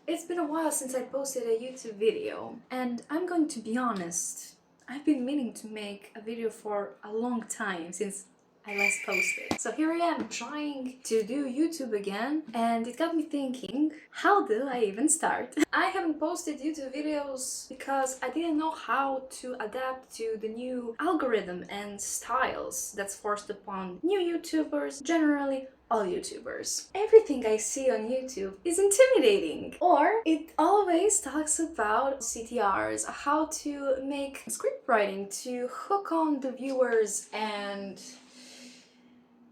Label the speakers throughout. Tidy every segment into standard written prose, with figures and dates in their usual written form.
Speaker 1: It's been a while since I posted a YouTube video, and I'm going to be honest, I've been meaning to make a video for a long time since I last posted. So here I am trying to do YouTube again, and it got me thinking, how do I even start? I haven't posted YouTube videos because I didn't know how to adapt to the new algorithm and styles that's forced upon new YouTubers, generally all YouTubers. Everything I see on YouTube is intimidating. Or it always talks about CTRs, how to make script writing to hook on the viewers and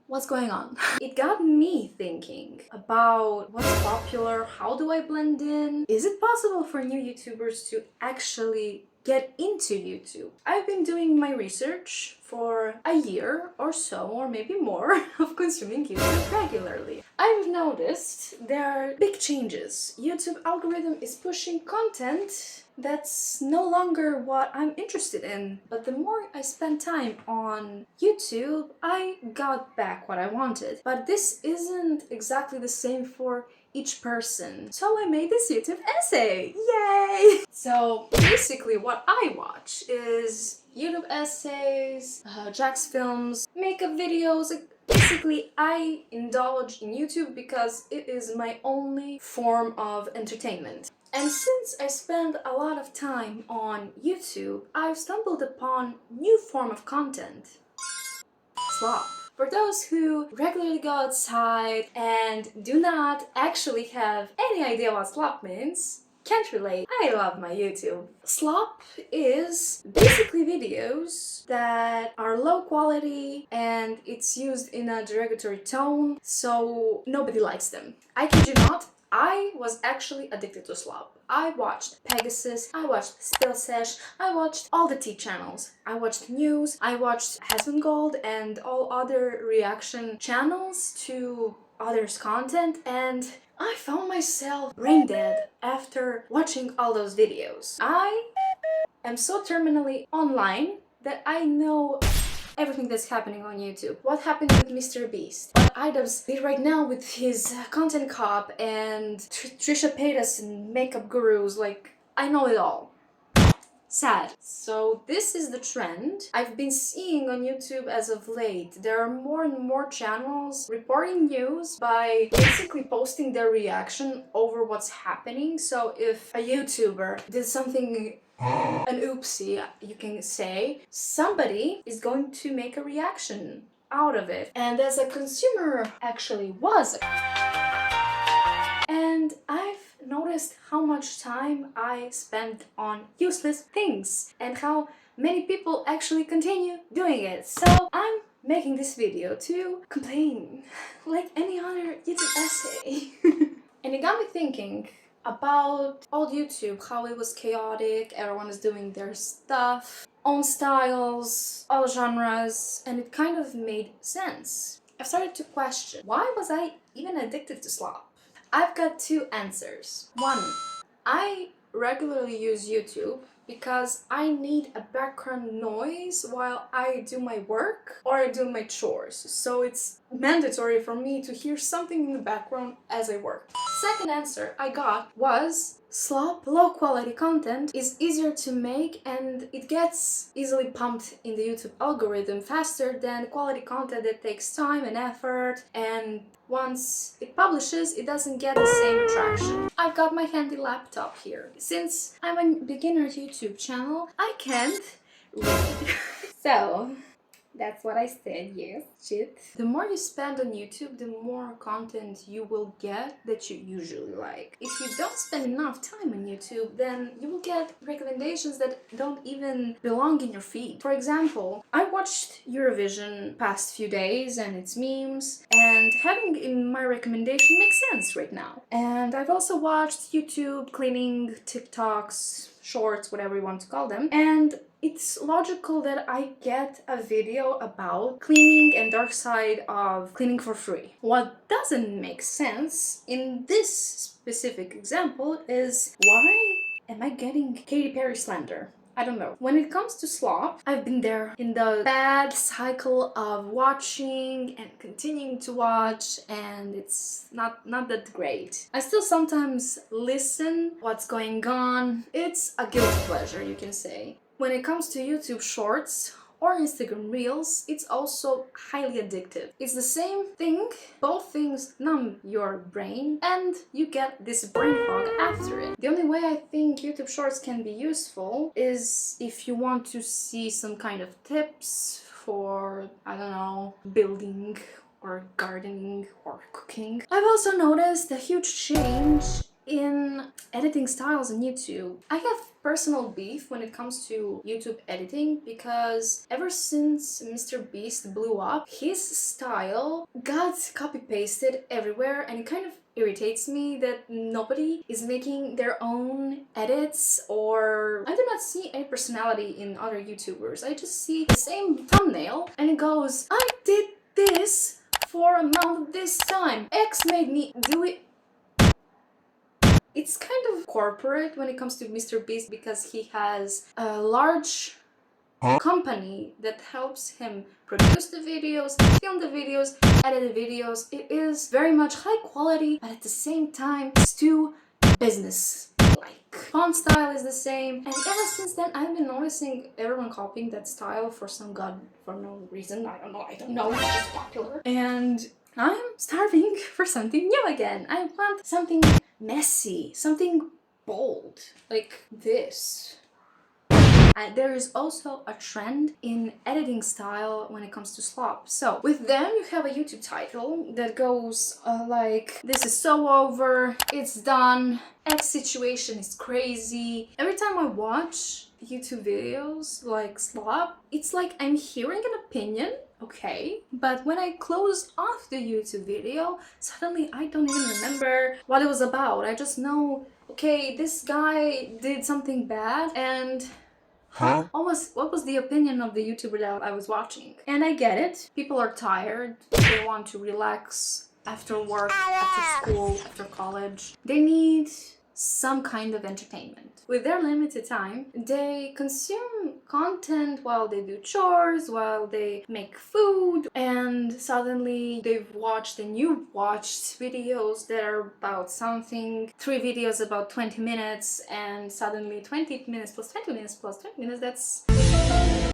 Speaker 1: what's going on? It got me thinking about what's popular, how do I blend in? Is it possible for new YouTubers to actually get into YouTube? I've been doing my research for a year or so, or maybe more, of consuming YouTube regularly. I've noticed there are big changes. YouTube algorithm is pushing content that's no longer what I'm interested in. But the more I spend time on YouTube, I got back what I wanted. But this isn't exactly the same for each person. So I made this YouTube essay. Yay! So basically what I watch is YouTube essays, Jack's films, makeup videos. Basically, I indulge in YouTube because it is my only form of entertainment. And since I spend a lot of time on YouTube, I've stumbled upon new form of content. Slop. For those who regularly go outside and do not actually have any idea what slop means, can't relate. I love my YouTube. Slop is basically videos that are low quality and it's used in a derogatory tone, so nobody likes them. I kid you not, I was actually addicted to Slop. I watched Pegasus, I watched Spill Sesh, I watched all the tea channels. I watched news, I watched Hasman Gold and all other reaction channels to others' content, and I found myself brain dead after watching all those videos. I am so terminally online that I know everything that's happening on YouTube. What happened with Mr. Beast? What Idubbbz did right now with his content cop and Trisha Paytas and makeup gurus, like, I know it all. Sad. So this is the trend I've been seeing on YouTube as of late. There are more and more channels reporting news by basically posting their reaction over what's happening. So if a YouTuber did something, an oopsie, you can say, somebody is going to make a reaction out of it. And as a consumer actually was, and I've noticed how much time I spent on useless things and how many people actually continue doing it. So I'm making this video to complain like any other YouTube essay. And it got me thinking about old YouTube, how it was chaotic, everyone is doing their stuff, own styles, all genres, and it kind of made sense. I started to question, why was I even addicted to Slop? I've got two answers. One, I regularly use YouTube because I need a background noise while I do my work or I do my chores. So it's mandatory for me to hear something in the background as I work. Second answer I got was Slop, low quality content, is easier to make and it gets easily pumped in the YouTube algorithm faster than quality content that takes time and effort, and once it publishes, it doesn't get the same traction. I've got my handy laptop here. Since I'm a beginner YouTube channel, I can't read. So that's what I said, yes, shit. The more you spend on YouTube, the more content you will get that you usually like. If you don't spend enough time on YouTube, then you will get recommendations that don't even belong in your feed. For example, I watched Eurovision past few days and its memes, and having in my recommendation makes sense right now. And I've also watched YouTube cleaning, TikToks, shorts, whatever you want to call them, and it's logical that I get a video about cleaning and dark side of cleaning for free. What doesn't make sense in this specific example is, why am I getting Katy Perry slander? I don't know. When it comes to Slop, I've been there in the bad cycle of watching and continuing to watch, and it's not that great. I still sometimes listen what's going on. It's a guilty pleasure, you can say. When it comes to YouTube Shorts or Instagram Reels, it's also highly addictive. It's the same thing, both things numb your brain and you get this brain fog after it. The only way I think YouTube Shorts can be useful is if you want to see some kind of tips for, I don't know, building or gardening or cooking. I've also noticed a huge change in editing styles on YouTube. I have personal beef when it comes to YouTube editing because ever since Mr. Beast blew up, his style got copy-pasted everywhere, and it kind of irritates me that nobody is making their own edits, or I do not see any personality in other YouTubers. I just see the same thumbnail and it goes, I did this for amount of this time. X made me do it. It's kind of corporate when it comes to Mr. Beast because he has a large company that helps him produce the videos, film the videos, edit the videos. It is very much high quality, but at the same time, it's too business. Like, font style is the same, and ever since then, I've been noticing everyone copying that style for no reason. I don't know, it's just popular. And I'm starving for something new again. I want something messy, something bold, like this. And there is also a trend in editing style when it comes to Slop. So with them, you have a YouTube title that goes like, this is so over, it's done, X situation is crazy. Every time I watch YouTube videos like Slop, it's like I'm hearing an opinion, okay, but when I close off the YouTube video, suddenly I don't even remember what it was about. I just know, okay, this guy did something bad, and what was the opinion of the YouTuber that I was watching? And I get it. People are tired. They want to relax after work, after school, after college. They need some kind of entertainment. With their limited time, they consume content while they do chores, while they make food, and suddenly they've watched and you watched videos that are about something, 3 videos about 20 minutes, and suddenly 20 minutes plus 20 minutes plus 20 minutes, that's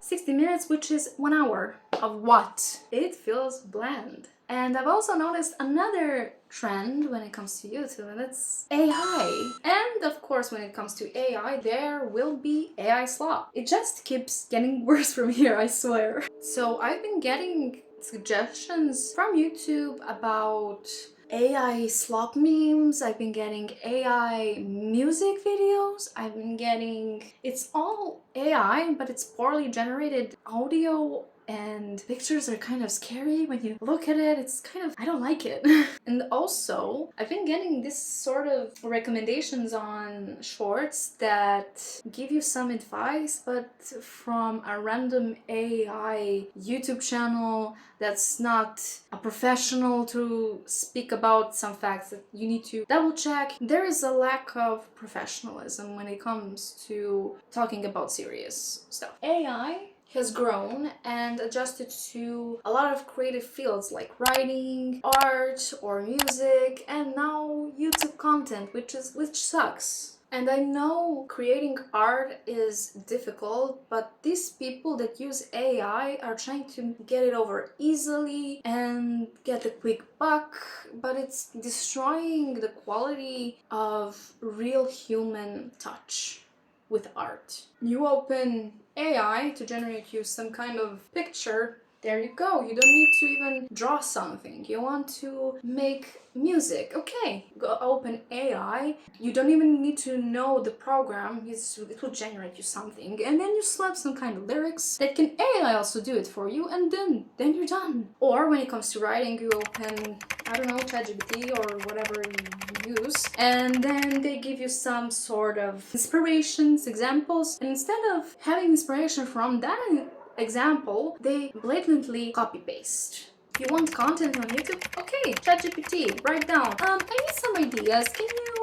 Speaker 1: 60 minutes, which is 1 hour of what? It feels bland. And I've also noticed another trend when it comes to YouTube, and that's AI. And of course, when it comes to AI, there will be AI slop. It just keeps getting worse from here, I swear. So I've been getting suggestions from YouTube about AI slop memes, I've been getting AI music videos, I've been getting... It's all AI, but it's poorly generated audio, and pictures are kind of scary when you look at it. It's kind of... I don't like it. And also, I've been getting this sort of recommendations on shorts that give you some advice, but from a random AI YouTube channel that's not a professional to speak about some facts that you need to double check. There is a lack of professionalism when it comes to talking about serious stuff. AI has grown and adjusted to a lot of creative fields like writing, art, or music, and now YouTube content, which sucks. And I know creating art is difficult, but these people that use AI are trying to get it over easily and get a quick buck, but it's destroying the quality of real human touch with art. You open AI to generate you some kind of picture, there you go. You don't need to even draw something. You want to make music, okay, go open AI. You don't even need to know the program, it will generate you something, and then you slap some kind of lyrics that can AI also do it for you, and then you're done. Or when it comes to writing, you open, I don't know, ChatGPT or whatever you use, and then they give you some sort of inspirations, examples, and instead of having inspiration from that example, they blatantly copy-paste. You want content on YouTube? Okay, ChatGPT, write down. I need some ideas. Can you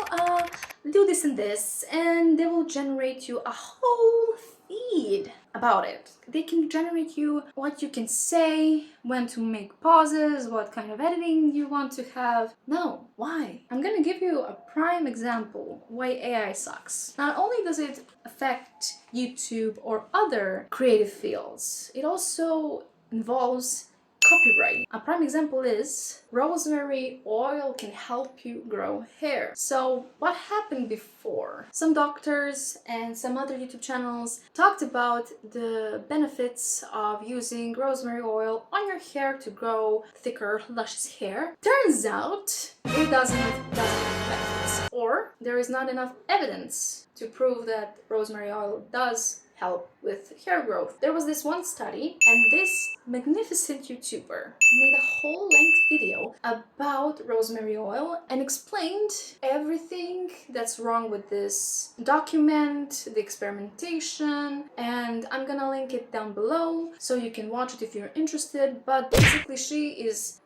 Speaker 1: do this and this, and they will generate you a whole feed about it. They can generate you what you can say, when to make pauses, what kind of editing you want to have. No, why? I'm gonna give you a prime example why AI sucks. Not only does it affect YouTube or other creative fields, it also involves copyright. A prime example is rosemary oil can help you grow hair. So what happened before? Some doctors and some other YouTube channels talked about the benefits of using rosemary oil on your hair to grow thicker, luscious hair. Turns out it doesn't have benefits, or there is not enough evidence to prove that rosemary oil does help with hair growth. There was this one study, and this magnificent YouTuber made a whole length video about rosemary oil and explained everything that's wrong with this document, the experimentation, and I'm gonna link it down below so you can watch it if you're interested. But basically she is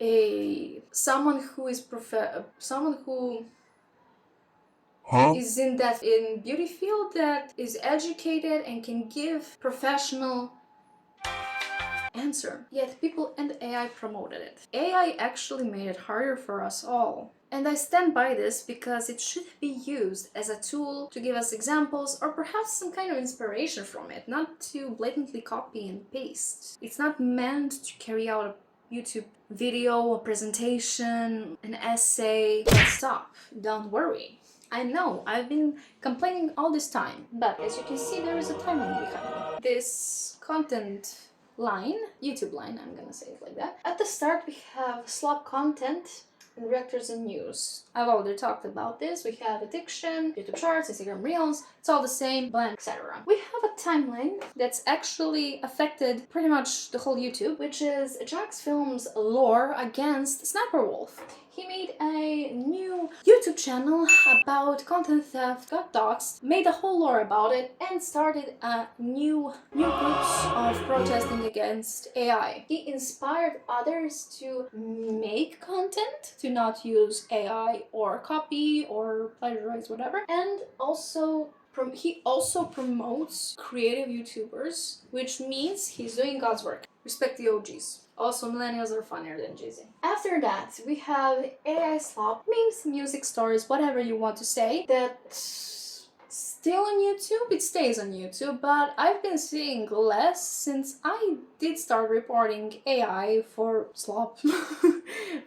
Speaker 1: someone who is is in beauty field, that is educated and can give professional answer. Yet people and AI promoted it. AI actually made it harder for us all. And I stand by this because it should be used as a tool to give us examples or perhaps some kind of inspiration from it, not to blatantly copy and paste. It's not meant to carry out a YouTube video, a presentation, an essay. But stop, don't worry. I know, I've been complaining all this time, but as you can see, there is a timeline behind it. This content line, YouTube line, I'm gonna say it like that. At the start, we have Slop content and reactors and news. I've already talked about this. We have addiction, YouTube Shorts, Instagram Reels, it's all the same, blend, etc. We have a timeline that's actually affected pretty much the whole YouTube, which is Jax Films lore against Sniper Wolf. He made a new YouTube channel about content theft, got doxxed, made a whole lore about it, and started a new groups of protesting against AI. He inspired others to make content, to not use AI or copy or plagiarize, whatever, and he also promotes creative YouTubers, which means he's doing God's work. Respect the OGs. Also, millennials are funnier than Jay-Z. After that, we have AI Slop, memes, music, stories, whatever you want to say, that's still on YouTube. It stays on YouTube, but I've been seeing less since I did start reporting AI for Slop,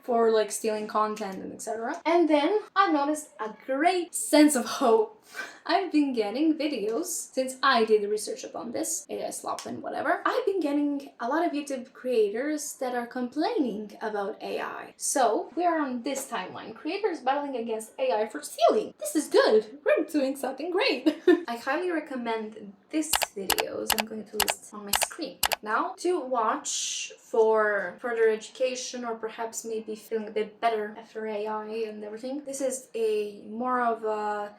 Speaker 1: for like stealing content and etc. And then I noticed a great sense of hope. I've been getting videos, since I did research upon this, AI Slop and whatever, I've been getting a lot of YouTube creators that are complaining about AI. So, we are on this timeline, creators battling against AI for stealing. This is good, we're doing something great. I highly recommend these videos, I'm going to list on my screen now, to watch for further education or perhaps maybe feeling a bit better after AI and everything. This is more of a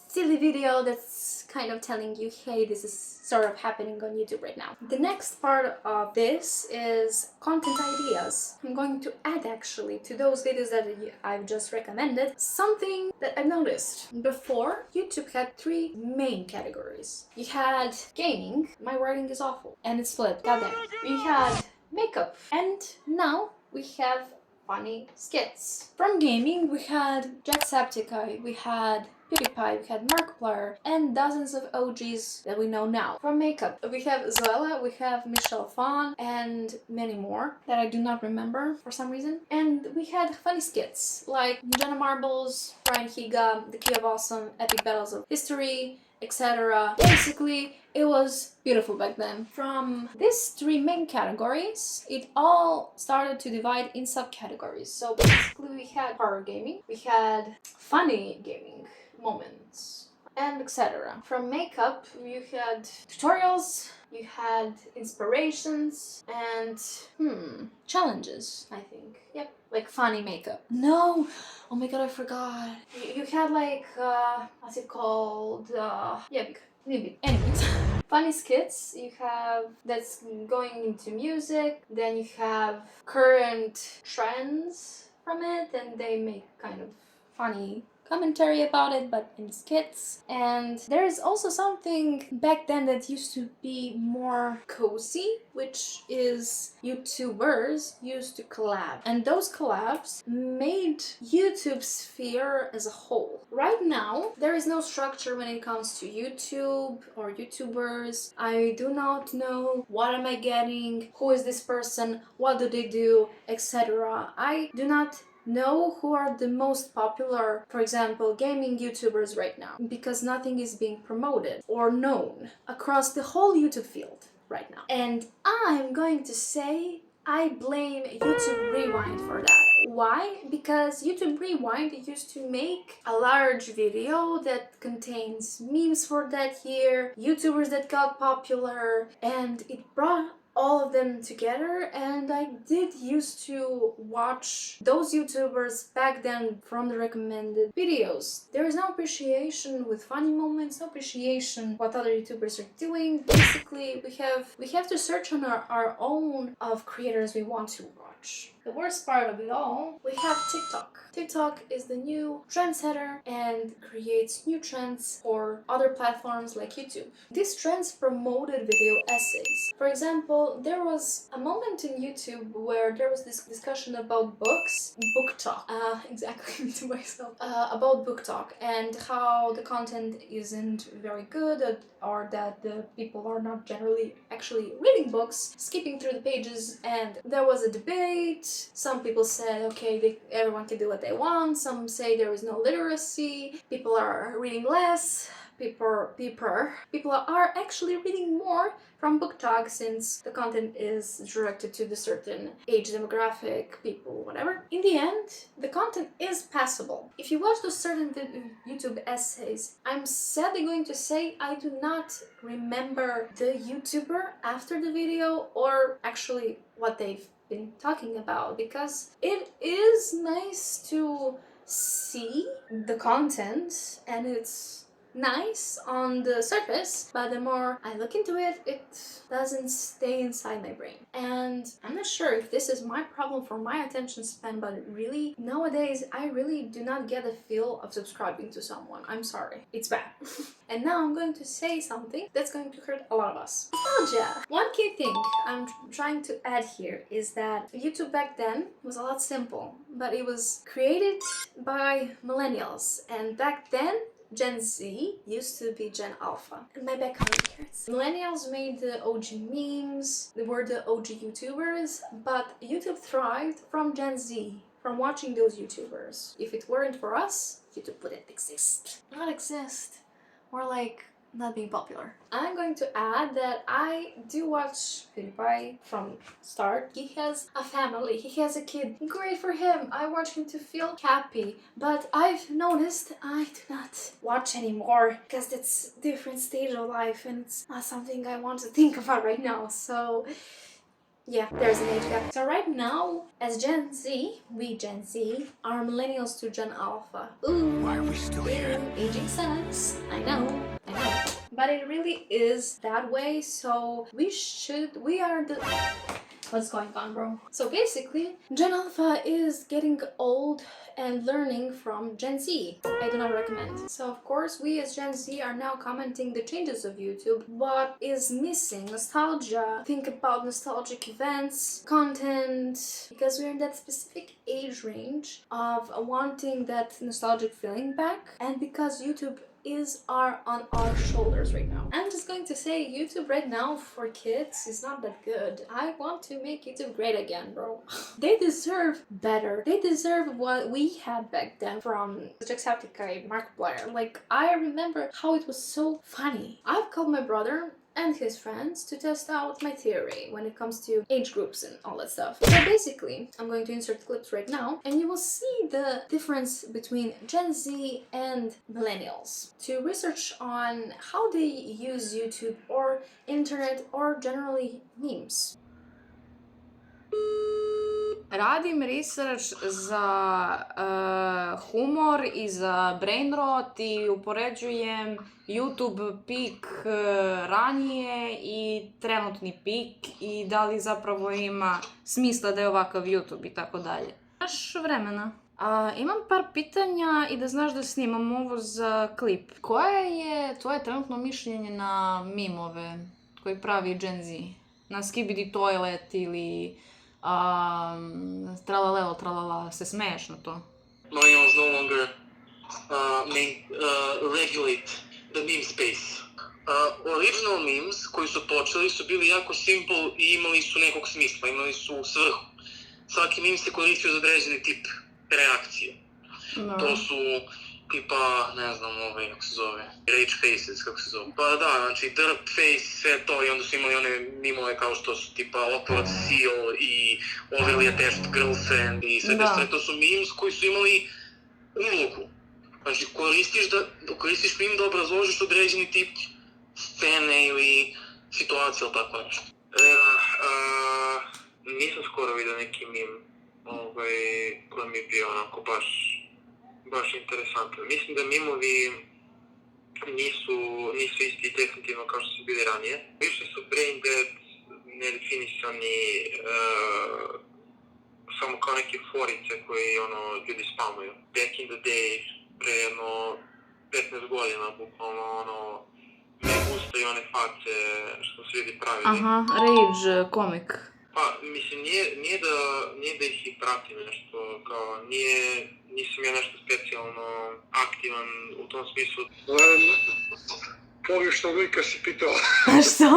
Speaker 1: silly video that's kind of telling you, hey, this is sort of happening on YouTube right now. The next part of this is content ideas. I'm going to add actually to those videos that I've just recommended something that I've noticed. Before, YouTube had 3 main categories. You had gaming, my writing is awful, and it's flipped, goddamn. We had makeup, and now we have funny skits. From gaming, we had Jacksepticeye, we had PewDiePie, we had Markiplier, and dozens of OGs that we know now. From makeup, we have Zoella, we have Michelle Phan, and many more that I do not remember for some reason. And we had funny skits like Jenna Marbles, Ryan Higa, The Key of Awesome, Epic Battles of History, etc. Basically, it was beautiful back then. From these 3 main categories, it all started to divide in subcategories. So basically we had horror gaming, we had funny gaming moments, and etc. From makeup, you had tutorials, you had inspirations, and challenges, I think. Yep, like funny makeup. No! Oh my god, I forgot. You had like, what's it called? Yeah, maybe. Anyways. Funny skits, you have that's going into music, then you have current trends from it, and they make kind of funny commentary about it, but in skits. And there is also something back then that used to be more cozy, which is YouTubers used to collab. And those collabs made YouTube sphere as a whole. Right now, there is no structure when it comes to YouTube or YouTubers. I do not know what am I getting, who is this person, what do they do, etc. I do not know who are the most popular, for example, gaming YouTubers right now, because nothing is being promoted or known across the whole YouTube field right now. And I'm going to say I blame YouTube Rewind for that. Why? Because YouTube Rewind used to make a large video that contains memes for that year, YouTubers that got popular, and it brought all of them together, and I did used to watch those YouTubers back then from the recommended videos. There is no appreciation with funny moments, no appreciation what other YouTubers are doing. Basically, we have to search on our own of creators we want to watch. The worst part of it all, we have TikTok. TikTok is the new trendsetter and creates new trends for other platforms like YouTube. These trends promoted video essays. For example, there was a moment in YouTube where there was this discussion about books, book talk, exactly to myself, about book talk and how the content isn't very good, or that the people are not generally actually reading books, skipping through the pages, and there was a debate. Some people said, okay, everyone can do what they want. Some say there is no literacy, people are reading less, people are actually reading more from book talk since the content is directed to the certain age demographic, people, whatever. In the end, the content is passable. If you watch those certain YouTube essays, I'm sadly going to say I do not remember the YouTuber after the video or actually what they've been talking about, because it is nice to see the content and it's nice on the surface, but the more I look into it, it doesn't stay inside my brain. And I'm not sure if this is my problem for my attention span, but really, nowadays, I really do not get the feel of subscribing to someone. I'm sorry. It's bad. And now I'm going to say something that's going to hurt a lot of us. Nostalgia! One key thing I'm trying to add here is that YouTube back then was a lot simple, but it was created by millennials, and back then Gen Z used to be Gen Alpha. And my back hurts. Millennials made the OG memes, they were the OG YouTubers, but YouTube thrived from Gen Z, from watching those YouTubers. If it weren't for us, YouTube wouldn't exist. Not exist. More like not being popular. I'm going to add that I do watch PewDiePie from start. He has a family, he has a kid. Great for him. I watch him to feel happy. But I've noticed I do not watch anymore because that's a different stage of life and it's not something I want to think about right now. So yeah, there's an age gap. So right now, as Gen Z, we Gen Z are millennials to Gen Alpha. Ooh, why are we still here? Aging sucks. I know. But it really is that way, so we are the... What's going on, bro? So basically, Gen Alpha is getting old and learning from Gen Z. I do not recommend. So of course, we as Gen Z are now commenting the changes of YouTube. What is missing? Nostalgia. Think about nostalgic events, content, because we're in that specific age range of wanting that nostalgic feeling back, and because YouTube are on our shoulders right now. I'm just going to say YouTube right now for kids is not that good. I want to make YouTube great again, bro. They deserve better. They deserve what we had back then from Jacksepticeye, Markiplier. Like, I remember how it was so funny. I've called my brother and his friends to test out my theory when it comes to age groups and all that stuff. So basically, I'm going to insert clips right now and you will see the difference between Gen Z and millennials to research on how they use YouTube or internet or generally memes.
Speaker 2: Radim research za humor i za brain rot i upoređujem YouTube pik ranije i trenutni pik i da li zapravo ima smisla da je ovakav YouTube i tako dalje. Imaš vremena? Imam par pitanja i da znaš da snimam ovo za klip. Koje je tvoje trenutno mišljenje na mimove koji pravi Gen Z? Na Skibidi Toilet ili tralalelo tralala, se smeješ na to?
Speaker 3: Millennials no longer regulate the meme space. Original memes koji su počeli su bili jako simple i imali su nekog smisla, imali su svrhu. Svaki meme se koristio za određeni tip reakcije.
Speaker 2: No.
Speaker 3: To su tipa, ne znam, kako se zove, rage faces, kako se zove. Pa da, znači derp face, sve to, i onda su imali one mimove kao što su tipa Awkward Seal i Overly Attached Girlfriend i sve te stvari. To su memes koji su imali ulogu. Znači, koristiš meme da obrazložiš određeni tip scene ili situacije ili tako nešto. Nisam skoro vidio neki meme koji mi je bio onako baš interesantan. Mislim da memovi nisu isti definitivno kao što su bili ranije. Više su brain dead, nedefinisani, samo kao neke forice koje ljudi spamuju. Back in the day, pre 15 godina, bukvalno me gusta i one face što su ljudi pravili.
Speaker 2: Aha, rage komik.
Speaker 3: Pa, mislim, nije da ih i pratim nešto, kao, nisam ja nešto specijalno aktivan u tom smislu. Pogrešnog lika si pitala.
Speaker 2: Što?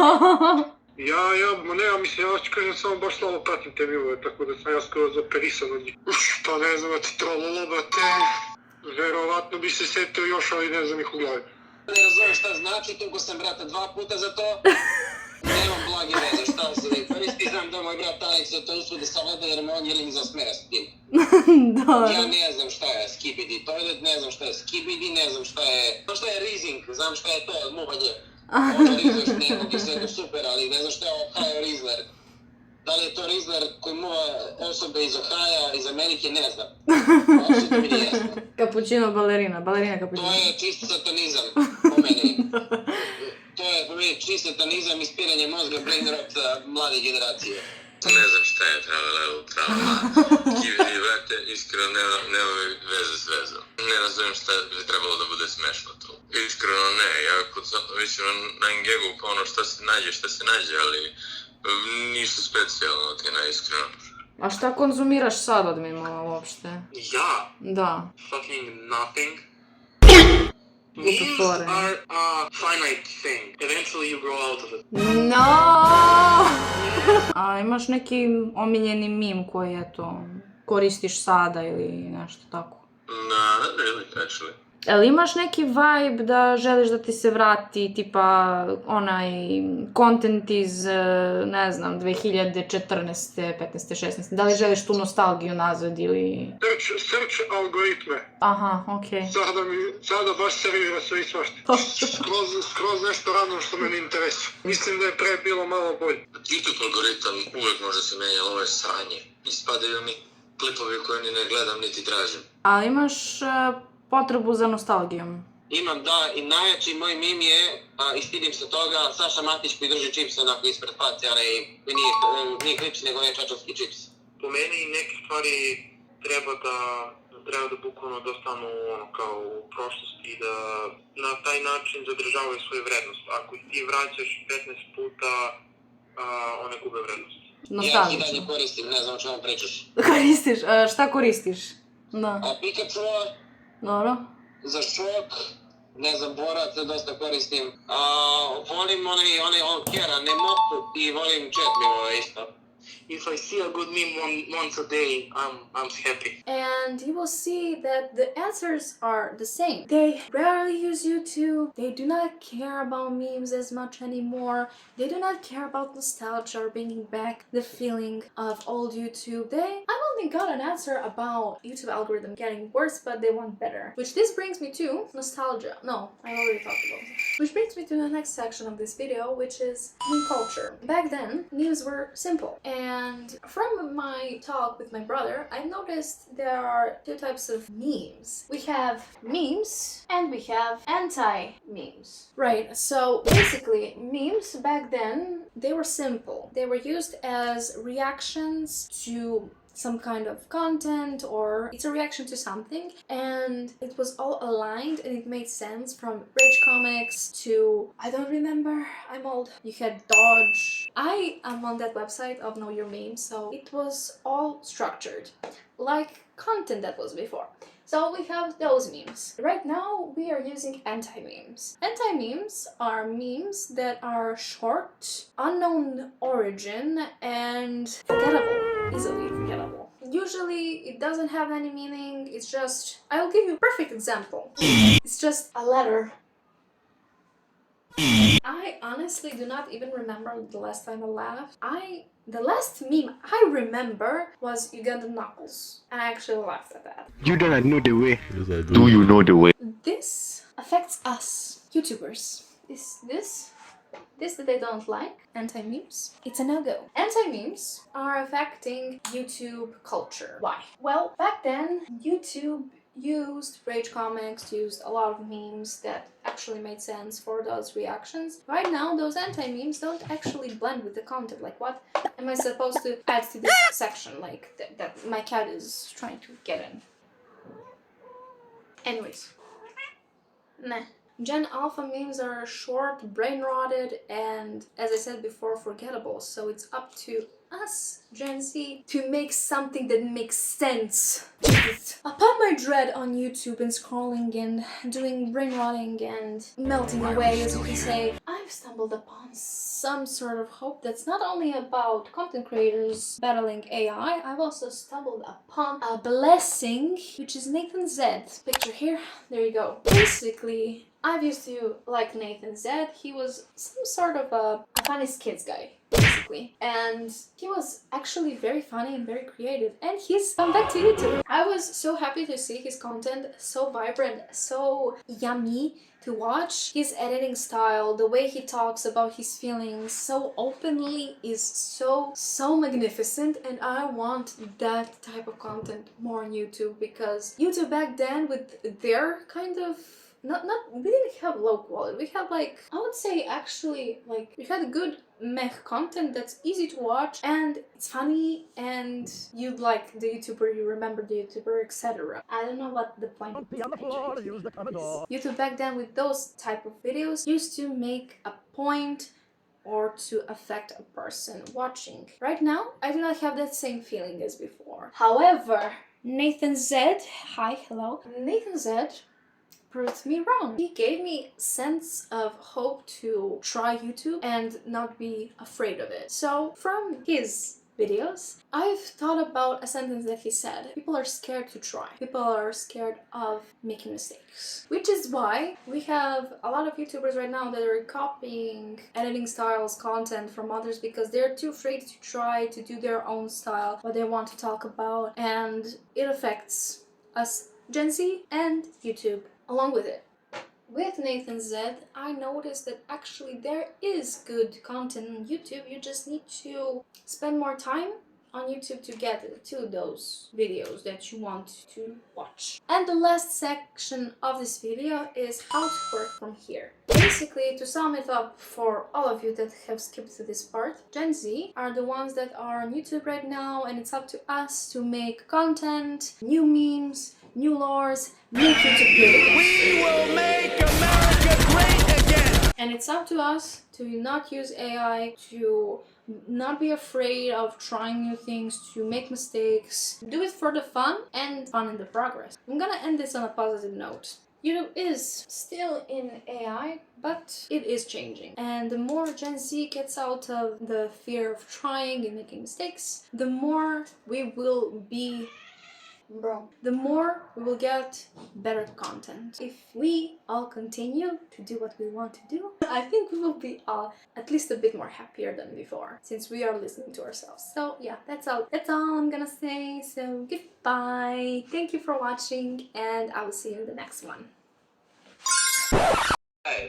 Speaker 3: Ja ću kažem, samo baš slabo pratim te mimove, tako da sam ja skoro zaperisan od njih. Pa ne znam, trololo, brate, verovatno bi se setio još, ali ne znam ih u glavi.
Speaker 4: Ne razumem šta znači, tuko sam brata 2 puta za to. Nemam blage veze, šta se ne koristi, znam da moj brat Alex je to usudi savlada jer me on jelim za smera s tim. Ja ne znam šta je Skibidi Toilet, ne znam šta je Skibidi, ne znam šta je Rizzing, znam šta je to, muvanje. Ono rizuješ nekog i sve to super, ali ne znam šta je Ohio Rizzler. Da li je to Rizzler koji muva osobe iz Ohio, iz Amerike, ne znam. Apsolutno mi nije jasno.
Speaker 2: Cappuccino balerina cappuccino.
Speaker 4: To je čisto satanizam po meni. To je po meni čisto satanizam, ispiranje mozga, brain rot mlade generacije.
Speaker 5: Ne znam šta je tralala. Skibidi, brate, iskreno nema veze s vezom. Ne razumem šta bi trebalo da bude smešno tu. Iskreno ne, ja mislim na Ingegu pa šta se nađe, ali nisu specijalno ti iskreno.
Speaker 2: A šta konzumiraš sad od mimova uopšte?
Speaker 3: Ja?
Speaker 2: Da.
Speaker 3: Fucking nothing. Memes are a finite thing. Eventually you grow out of it.
Speaker 2: No! A imaš neki omiljeni mim koji koristiš sada ili nešto tako?
Speaker 5: Not really, actually.
Speaker 2: Jel imaš neki vibe da želiš da ti se vrati, tipa onaj content iz, ne znam, 2014. 15. 16. Da li želiš tu nostalgiju nazad ili...
Speaker 3: Search algoritme.
Speaker 2: Aha, okej.
Speaker 3: Sada baš servira sve i svašta. Skroz nešto random što me ne interesuje. Mislim da je pre bilo malo bolje.
Speaker 5: YouTube algoritam uvek može se menja, ovo je sranje. Ispadaju mi klipovi koje ni ne gledam niti tražim.
Speaker 2: A imaš potrebu za nostalgijom?
Speaker 4: Imam, da, i najjači moj mim je, i stidim se toga, Saša Matić koji drži čips onako ispred face, nije klips nego je čačovski čips.
Speaker 3: Po meni neke stvari treba da bukvalno dostanu kao u prošlosti i da na taj način zadržavaju svoju vrednost. Ako ti vraćaš 15 puta, one gube vrednost.
Speaker 4: Ja ih i dalje koristim, ne znam o čemu pričaš.
Speaker 2: Koristiš? Šta koristiš? Da.
Speaker 4: Pikachu-a.
Speaker 2: Dobro.
Speaker 4: Za šok, ne znam, borac, dosta koristim. Volim onaj Kera, ne moku i volim chat mimove isto.
Speaker 3: If I see a good meme once a day, I'm happy.
Speaker 1: And you will see that the answers are the same. They rarely use YouTube. They do not care about memes as much anymore. They do not care about nostalgia or bringing back the feeling of old YouTube. I've only got an answer about YouTube algorithm getting worse, but they want better. Which this brings me to nostalgia. No, I already talked about it. Which brings me to the next section of this video, which is meme culture. Back then, memes were simple. And from my talk with my brother, I noticed there are 2 types of memes. We have memes and we have anti-memes. Right, so basically memes back then, they were simple. They were used as reactions to some kind of content or it's a reaction to something, and it was all aligned and it made sense, from Rage Comics to, I don't remember, I'm old, you had Dodge. I am on that website of Know Your Meme, so it was all structured like content that was before. So we have those memes. Right now we are using anti-memes. Anti-memes are memes that are short, unknown origin, and forgettable, easily forgettable. Usually it doesn't have any meaning, it's just, I'll give you a perfect example. It's just a letter. I honestly do not even remember the last time I laughed. The last meme I remember was Ugandan Knuckles, and I actually laughed at that.
Speaker 6: You do not know the way.
Speaker 7: Yes, I do you know the way?
Speaker 1: This affects us, YouTubers. This that I don't like, anti-memes, it's a no-go. Anti-memes are affecting YouTube culture. Why? Well, back then, YouTube used Rage Comics, used a lot of memes that actually made sense for those reactions. Right now, those anti-memes don't actually blend with the content. Like, what am I supposed to add to this section? Like, that my cat is trying to get in. Anyways. Nah. Gen Alpha memes are short, brain-rotted, and, as I said before, forgettable. So it's up to us, Gen Z, to make something that makes sense. Upon my dread on YouTube and scrolling and doing brain-rotting and melting away, as you can say, I've stumbled upon some sort of hope that's not only about content creators battling AI, I've also stumbled upon a blessing, which is Nathan Zed. Picture here, there you go. Basically, I used to like Nathan Zed. He was some sort of a funny kids guy, basically. And he was actually very funny and very creative. And he's come back to YouTube. I was so happy to see his content, so vibrant, so yummy to watch. His editing style, the way he talks about his feelings so openly is so magnificent, and I want that type of content more on YouTube, because YouTube back then with their kind of we didn't have low quality. We had, like, I would say actually, like, we had good mech content that's easy to watch and it's funny and you like the YouTuber, you remember the YouTuber, etc. I don't know what the point of this actually is. YouTube back then with those type of videos used to make a point or to affect a person watching. Right now, I do not have that same feeling as before. However, Nathan Zed, hi, hello. Nathan Zed proved me wrong. He gave me a sense of hope to try YouTube and not be afraid of it. So from his videos, I've thought about a sentence that he said. People are scared to try. People are scared of making mistakes. Which is why we have a lot of YouTubers right now that are copying editing styles, content from others, because they're too afraid to try to do their own style, what they want to talk about, and it affects us, Gen Z and YouTube along with it. With Nathan Zed, I noticed that actually there is good content on YouTube. You just need to spend more time on YouTube to get to those videos that you want to watch. And the last section of this video is how to work from here. Basically, to sum it up for all of you that have skipped to this part, Gen Z are the ones that are on YouTube right now, and it's up to us to make content, new memes, new lores, new YouTube videos.
Speaker 6: We will make America great again.
Speaker 1: And it's up to us to not use AI, to not be afraid of trying new things, to make mistakes, do it for the fun and fun in the progress. I'm gonna end this on a positive note. YouTube is still in AI, but it is changing. And the more Gen Z gets out of the fear of trying and making mistakes, the more we will be the more we will get better content. If we all continue to do what we want to do, I think we will be all at least a bit more happier than before, since we are listening to ourselves. So yeah, that's all I'm gonna say. So goodbye, thank you for watching, and I will see you in the next one.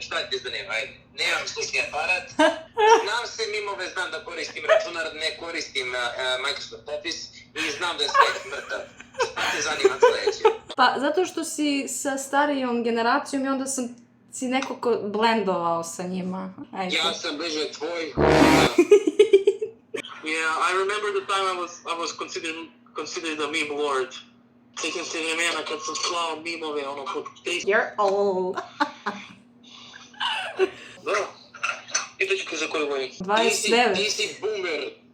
Speaker 4: Šta ti zanima, ajde, nemam slušni aparat, znam se mimove, znam da koristim računar, ne koristim Microsoft Office i znam da je sve mrtav. Šta te zanima sledeće?
Speaker 2: Pa zato što si sa starijom generacijom i onda sam si nekako blendovao sa njima. Ajde.
Speaker 4: Ja sam bliže tvoj.
Speaker 3: Yeah, I remember the time I was considered a meme lord. Sjećam se vremena kad sam slao mimove, ono, pod 300.
Speaker 2: You're old.
Speaker 3: Da. Pitaću te za koju godinu.
Speaker 2: 29.
Speaker 4: Ti si boomer.